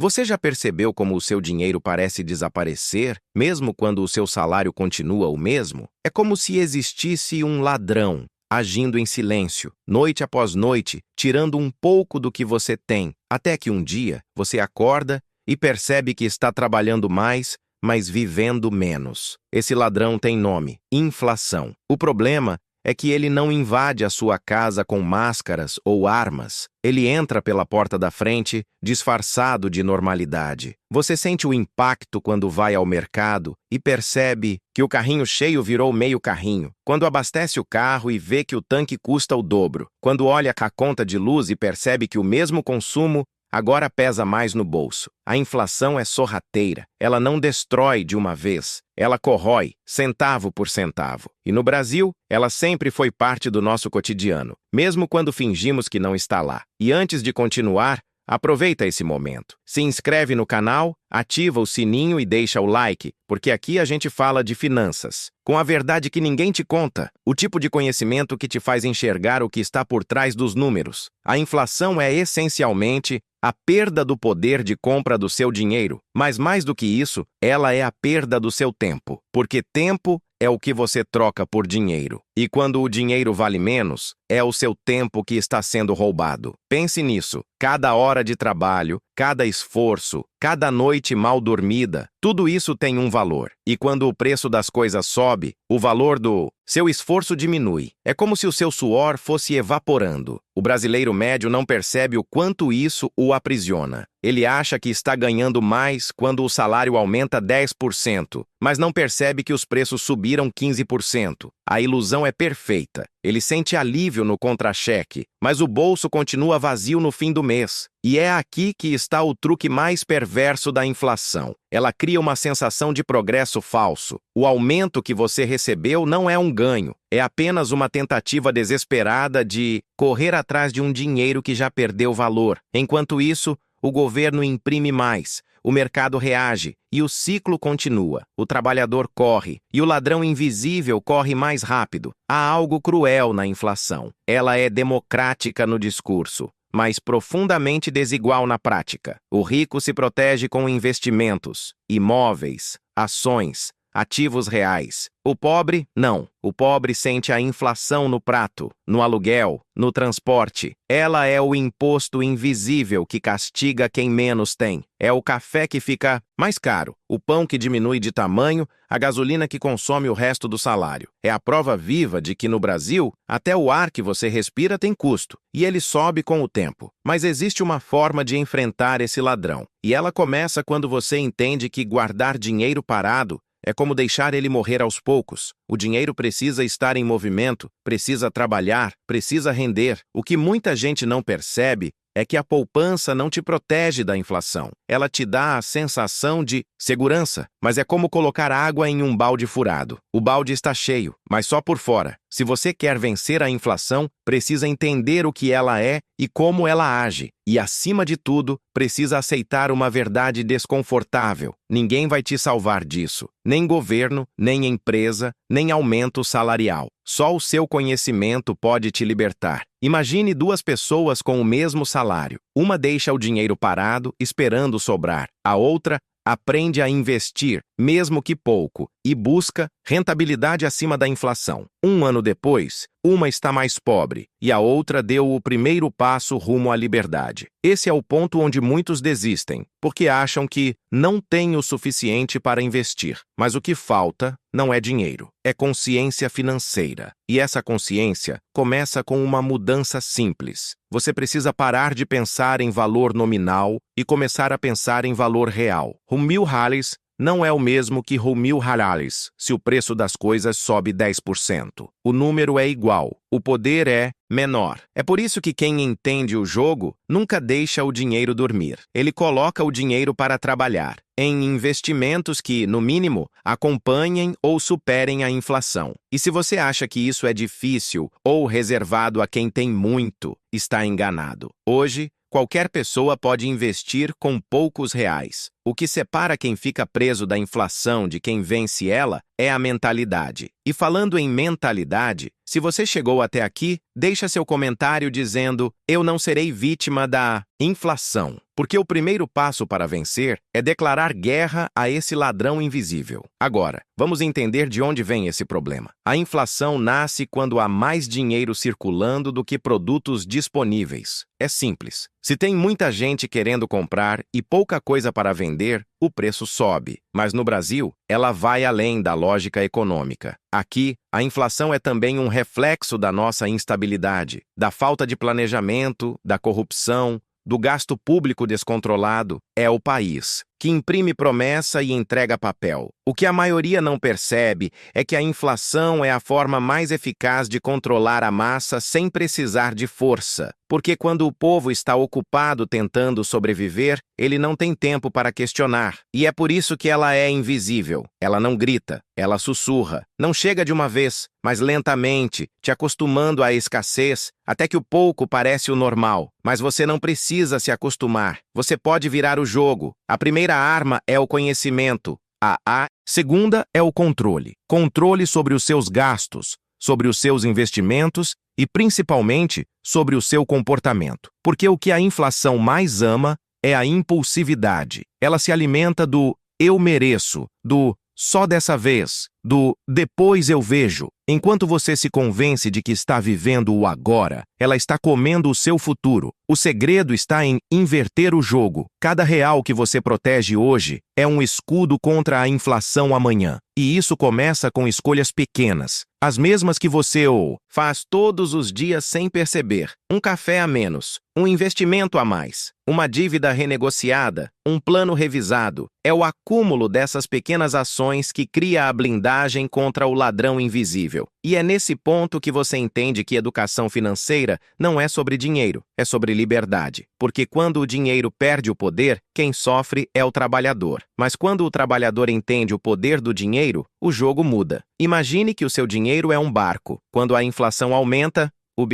Você já percebeu como o seu dinheiro parece desaparecer, mesmo quando o seu salário continua o mesmo? É como se existisse um ladrão, agindo em silêncio, noite após noite, tirando um pouco do que você tem, até que um dia você acorda e percebe que está trabalhando mais, mas vivendo menos. Esse ladrão tem nome: inflação. O problema é que ele não invade a sua casa com máscaras ou armas. Ele entra pela porta da frente, disfarçado de normalidade. Você sente o impacto quando vai ao mercado e percebe que o carrinho cheio virou meio carrinho. Quando abastece o carro e vê que o tanque custa o dobro. Quando olha a conta de luz e percebe que o mesmo consumo agora pesa mais no bolso. A inflação é sorrateira. Ela não destrói de uma vez. Ela corrói, centavo por centavo. E no Brasil, ela sempre foi parte do nosso cotidiano, mesmo quando fingimos que não está lá. E antes de continuar, aproveita esse momento. Se inscreve no canal, ativa o sininho e deixa o like, porque aqui a gente fala de finanças, com a verdade que ninguém te conta, o tipo de conhecimento que te faz enxergar o que está por trás dos números. A inflação é essencialmente a perda do poder de compra do seu dinheiro, mas mais do que isso, ela é a perda do seu tempo, porque tempo é o que você troca por dinheiro. E quando o dinheiro vale menos, é o seu tempo que está sendo roubado. Pense nisso. Cada hora de trabalho, cada esforço, cada noite mal dormida, tudo isso tem um valor. E quando o preço das coisas sobe, o valor do seu esforço diminui. É como se o seu suor fosse evaporando. O brasileiro médio não percebe o quanto isso o aprisiona. Ele acha que está ganhando mais quando o salário aumenta 10%, mas não percebe que os preços subiram 15%. A ilusão é perfeita. Ele sente alívio no contra-cheque, mas o bolso continua vazio no fim do mês. E é aqui que está o truque mais perverso da inflação. Ela cria uma sensação de progresso falso. O aumento que você recebeu não é um ganho, é apenas uma tentativa desesperada de correr atrás de um dinheiro que já perdeu valor. Enquanto isso, o governo imprime mais, o mercado reage e o ciclo continua. O trabalhador corre e o ladrão invisível corre mais rápido. Há algo cruel na inflação. Ela é democrática no discurso, mas profundamente desigual na prática. O rico se protege com investimentos, imóveis, ações, ativos reais. O pobre, não. O pobre sente a inflação no prato, no aluguel, no transporte. Ela é o imposto invisível que castiga quem menos tem. É o café que fica mais caro, o pão que diminui de tamanho, a gasolina que consome o resto do salário. É a prova viva de que no Brasil, até o ar que você respira tem custo, e ele sobe com o tempo. Mas existe uma forma de enfrentar esse ladrão, e ela começa quando você entende que guardar dinheiro parado é como deixar ele morrer aos poucos. O dinheiro precisa estar em movimento, precisa trabalhar, precisa render. O que muita gente não percebe é que a poupança não te protege da inflação. Ela te dá a sensação de segurança, mas é como colocar água em um balde furado. O balde está cheio, mas só por fora. Se você quer vencer a inflação, precisa entender o que ela é e como ela age. E, acima de tudo, precisa aceitar uma verdade desconfortável. Ninguém vai te salvar disso. Nem governo, nem empresa, nem aumento salarial. Só o seu conhecimento pode te libertar. Imagine duas pessoas com o mesmo salário. Uma deixa o dinheiro parado, esperando sobrar. A outra aprende a investir, mesmo que pouco, e busca rentabilidade acima da inflação. Um ano depois, uma está mais pobre e a outra deu o primeiro passo rumo à liberdade. Esse é o ponto onde muitos desistem, porque acham que não têm o suficiente para investir. Mas o que falta não é dinheiro, é consciência financeira. E essa consciência começa com uma mudança simples. Você precisa parar de pensar em valor nominal e começar a pensar em valor real. R$ 1.000 não é o mesmo que R$ 1.000 se o preço das coisas sobe 10%. O número é igual, o poder é menor. É por isso que quem entende o jogo nunca deixa o dinheiro dormir. Ele coloca o dinheiro para trabalhar em investimentos que, no mínimo, acompanhem ou superem a inflação. E se você acha que isso é difícil ou reservado a quem tem muito, está enganado. Hoje, qualquer pessoa pode investir com poucos reais. O que separa quem fica preso da inflação de quem vence ela é a mentalidade. E falando em mentalidade, se você chegou até aqui, deixa seu comentário dizendo: eu não serei vítima da inflação. Porque o primeiro passo para vencer é declarar guerra a esse ladrão invisível. Agora, vamos entender de onde vem esse problema. A inflação nasce quando há mais dinheiro circulando do que produtos disponíveis. É simples. Se tem muita gente querendo comprar e pouca coisa para vender, o preço sobe. Mas no Brasil, ela vai além da lógica econômica. Aqui, a inflação é também um reflexo da nossa instabilidade, da falta de planejamento, da corrupção, do gasto público descontrolado. É o país que imprime promessa e entrega papel. O que a maioria não percebe é que a inflação é a forma mais eficaz de controlar a massa sem precisar de força. Porque quando o povo está ocupado tentando sobreviver, ele não tem tempo para questionar. E é por isso que ela é invisível. Ela não grita, ela sussurra. Não chega de uma vez, mas lentamente, te acostumando à escassez, até que o pouco parece o normal. Mas você não precisa se acostumar. Você pode virar o jogo. A primeira arma é o conhecimento. A segunda é o controle. Controle sobre os seus gastos, sobre os seus investimentos e, principalmente, sobre o seu comportamento. Porque o que a inflação mais ama é a impulsividade. Ela se alimenta do eu mereço, do só dessa vez, do depois eu vejo. Enquanto você se convence de que está vivendo o agora, ela está comendo o seu futuro. O segredo está em inverter o jogo. Cada real que você protege hoje é um escudo contra a inflação amanhã. E isso começa com escolhas pequenas, as mesmas que você faz todos os dias sem perceber. Um café a menos, um investimento a mais, uma dívida renegociada, um plano revisado. É o acúmulo dessas pequenas ações que cria a blindagem contra o ladrão invisível. E é nesse ponto que você entende que educação financeira não é sobre dinheiro, é sobre liberdade. Porque quando o dinheiro perde o poder, quem sofre é o trabalhador. Mas quando o trabalhador entende o poder do dinheiro, o jogo muda. Imagine que o seu dinheiro é um barco. Quando a inflação aumenta, o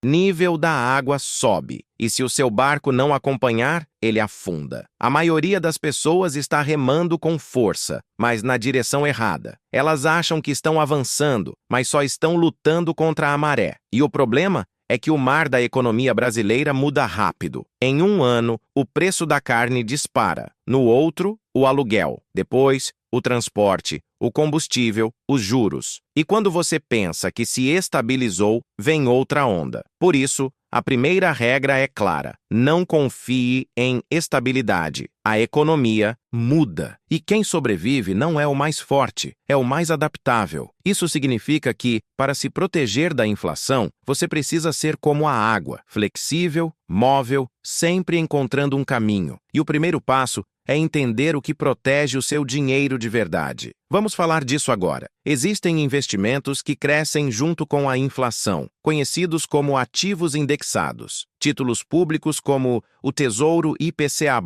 nível da água sobe. E se o seu barco não acompanhar, ele afunda. A maioria das pessoas está remando com força, mas na direção errada. Elas acham que estão avançando, mas só estão lutando contra a maré. E o problema é que o mar da economia brasileira muda rápido. Em um ano, o preço da carne dispara. No outro, o aluguel. Depois, o transporte, o combustível, os juros. E quando você pensa que se estabilizou, vem outra onda. Por isso, a primeira regra é clara: não confie em estabilidade. A economia muda. E quem sobrevive não é o mais forte, é o mais adaptável. Isso significa que, para se proteger da inflação, você precisa ser como a água, flexível, móvel, sempre encontrando um caminho. E o primeiro passo é entender o que protege o seu dinheiro de verdade. Vamos falar disso agora. Existem investimentos que crescem junto com a inflação, conhecidos como ativos indexados. Títulos públicos como o Tesouro IPCA+,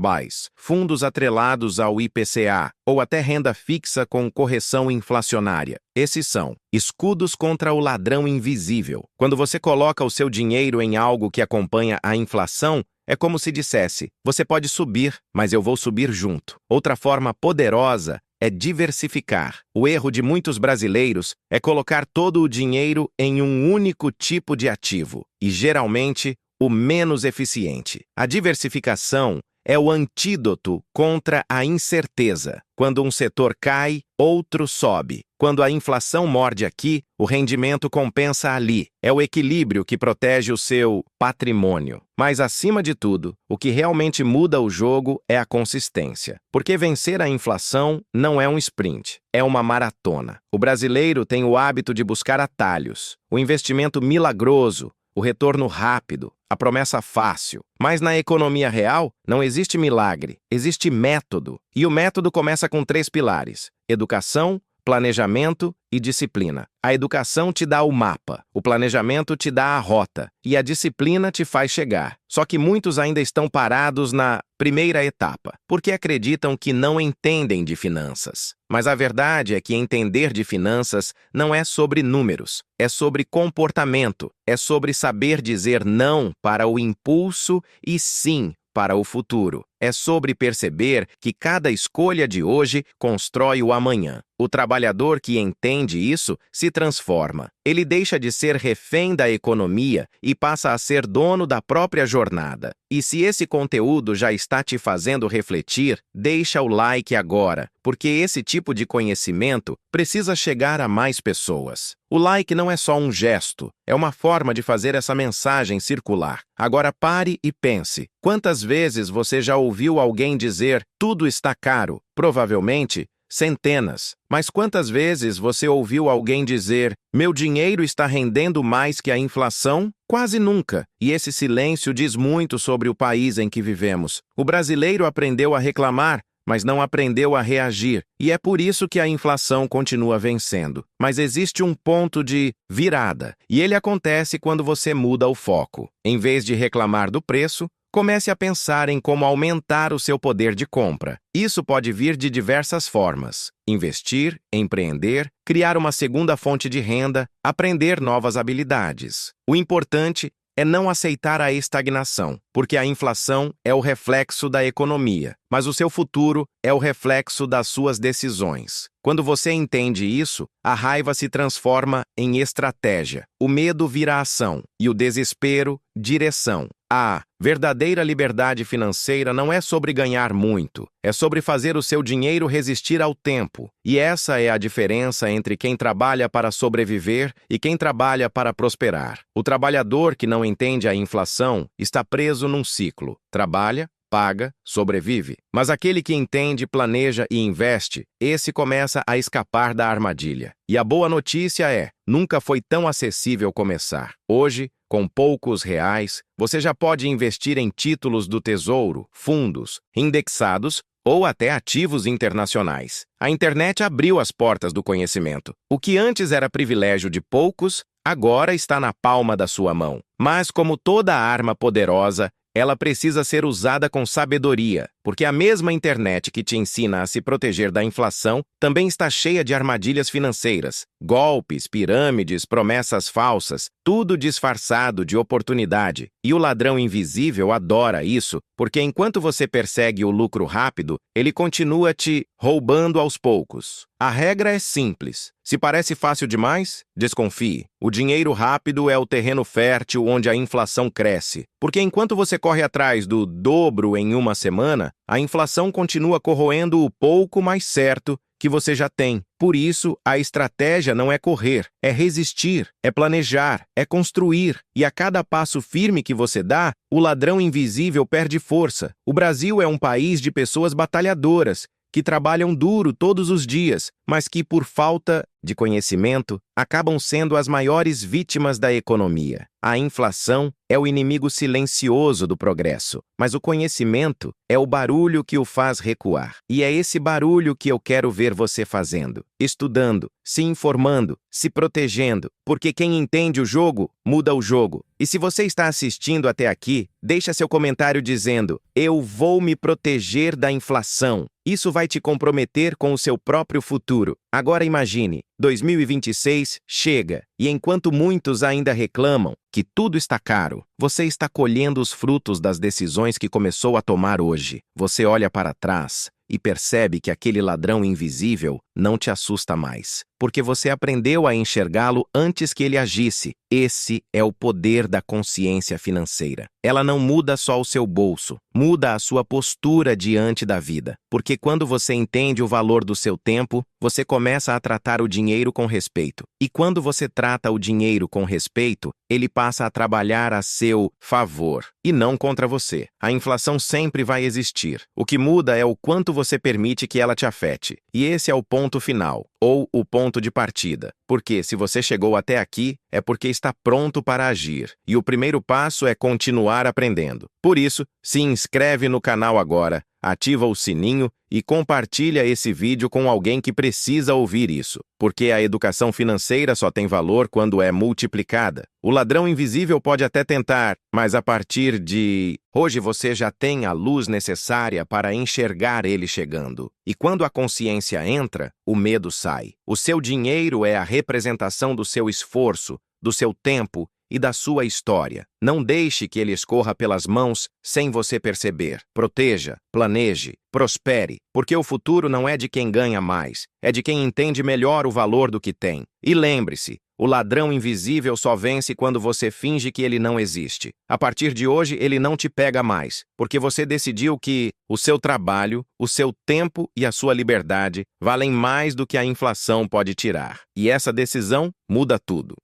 fundos atrelados ao IPCA ou até renda fixa com correção inflacionária. Esses são escudos contra o ladrão invisível. Quando você coloca o seu dinheiro em algo que acompanha a inflação, é como se dissesse: você pode subir, mas eu vou subir junto. Outra forma poderosa é diversificar. O erro de muitos brasileiros é colocar todo o dinheiro em um único tipo de ativo, e geralmente o menos eficiente. A diversificação é o antídoto contra a incerteza. Quando um setor cai, outro sobe. Quando a inflação morde aqui, o rendimento compensa ali. É o equilíbrio que protege o seu patrimônio. Mas, acima de tudo, o que realmente muda o jogo é a consistência. Porque vencer a inflação não é um sprint, é uma maratona. O brasileiro tem o hábito de buscar atalhos, o investimento milagroso, o retorno rápido, a promessa fácil. Mas na economia real, não existe milagre, existe método. E o método começa com 3 pilares: educação, planejamento e disciplina. A educação te dá o mapa, o planejamento te dá a rota e a disciplina te faz chegar. Só que muitos ainda estão parados na primeira etapa, porque acreditam que não entendem de finanças. Mas a verdade é que entender de finanças não é sobre números, é sobre comportamento, é sobre saber dizer não para o impulso e sim para o futuro. É sobre perceber que cada escolha de hoje constrói o amanhã. O trabalhador que entende isso se transforma. Ele deixa de ser refém da economia e passa a ser dono da própria jornada. E se esse conteúdo já está te fazendo refletir, deixa o like agora, porque esse tipo de conhecimento precisa chegar a mais pessoas. O like não é só um gesto, é uma forma de fazer essa mensagem circular. Agora pare e pense. Quantas vezes você já ouviu alguém dizer "tudo está caro"? Provavelmente centenas. Mas quantas vezes você ouviu alguém dizer "meu dinheiro está rendendo mais que a inflação"? Quase nunca. E esse silêncio diz muito sobre o país em que vivemos. O brasileiro aprendeu a reclamar, mas não aprendeu a reagir. E é por isso que a inflação continua vencendo. Mas existe um ponto de virada, e ele acontece quando você muda o foco. Em vez de reclamar do preço, comece a pensar em como aumentar o seu poder de compra. Isso pode vir de diversas formas: investir, empreender, criar uma segunda fonte de renda, aprender novas habilidades. O importante é não aceitar a estagnação, porque a inflação é o reflexo da economia, mas o seu futuro é o reflexo das suas decisões. Quando você entende isso, a raiva se transforma em estratégia, o medo vira ação e o desespero, direção. A verdadeira liberdade financeira não é sobre ganhar muito, é sobre fazer o seu dinheiro resistir ao tempo. E essa é a diferença entre quem trabalha para sobreviver e quem trabalha para prosperar. O trabalhador que não entende a inflação está preso num ciclo. Trabalha, paga, sobrevive. Mas aquele que entende, planeja e investe, esse começa a escapar da armadilha. E a boa notícia é, nunca foi tão acessível começar. Hoje, com poucos reais, você já pode investir em títulos do Tesouro, fundos, indexados ou até ativos internacionais. A internet abriu as portas do conhecimento. O que antes era privilégio de poucos, agora está na palma da sua mão. Mas como toda arma poderosa, ela precisa ser usada com sabedoria, porque a mesma internet que te ensina a se proteger da inflação também está cheia de armadilhas financeiras, golpes, pirâmides, promessas falsas, tudo disfarçado de oportunidade. E o ladrão invisível adora isso, porque enquanto você persegue o lucro rápido, ele continua te roubando aos poucos. A regra é simples. Se parece fácil demais, desconfie. O dinheiro rápido é o terreno fértil onde a inflação cresce. Porque enquanto você corre atrás do dobro em uma semana, a inflação continua corroendo o pouco mais certo que você já tem. Por isso, a estratégia não é correr, é resistir, é planejar, é construir. E a cada passo firme que você dá, o ladrão invisível perde força. O Brasil é um país de pessoas batalhadoras, que trabalham duro todos os dias, mas que, por falta de conhecimento, acabam sendo as maiores vítimas da economia. A inflação é o inimigo silencioso do progresso, mas o conhecimento é o barulho que o faz recuar. E é esse barulho que eu quero ver você fazendo, estudando, se informando, se protegendo, porque quem entende o jogo, muda o jogo. E se você está assistindo até aqui, deixa seu comentário dizendo: "Eu vou me proteger da inflação". Isso vai te comprometer com o seu próprio futuro. Agora imagine, 2026 chega, e enquanto muitos ainda reclamam que tudo está caro, você está colhendo os frutos das decisões que começou a tomar hoje. Você olha para trás e percebe que aquele ladrão invisível não te assusta mais, porque você aprendeu a enxergá-lo antes que ele agisse. Esse é o poder da consciência financeira. Ela não muda só o seu bolso, muda a sua postura diante da vida. Porque quando você entende o valor do seu tempo, você começa a tratar o dinheiro com respeito. E quando você trata o dinheiro com respeito, ele passa a trabalhar a seu favor e não contra você. A inflação sempre vai existir. O que muda é o quanto você permite que ela te afete. E esse é o ponto final, ou o ponto de partida. Porque se você chegou até aqui, é porque está pronto para agir. E o primeiro passo é continuar aprendendo. Por isso, se inscreve no canal agora, ativa o sininho e compartilha esse vídeo com alguém que precisa ouvir isso. Porque a educação financeira só tem valor quando é multiplicada. O ladrão invisível pode até tentar, mas a partir de hoje você já tem a luz necessária para enxergar ele chegando. E quando a consciência entra, o medo sai. O seu dinheiro é a representação do seu esforço, do seu tempo e da sua história. Não deixe que ele escorra pelas mãos sem você perceber. Proteja, planeje, prospere, porque o futuro não é de quem ganha mais, é de quem entende melhor o valor do que tem. E lembre-se, o ladrão invisível só vence quando você finge que ele não existe. A partir de hoje, ele não te pega mais, porque você decidiu que o seu trabalho, o seu tempo e a sua liberdade valem mais do que a inflação pode tirar. E essa decisão muda tudo.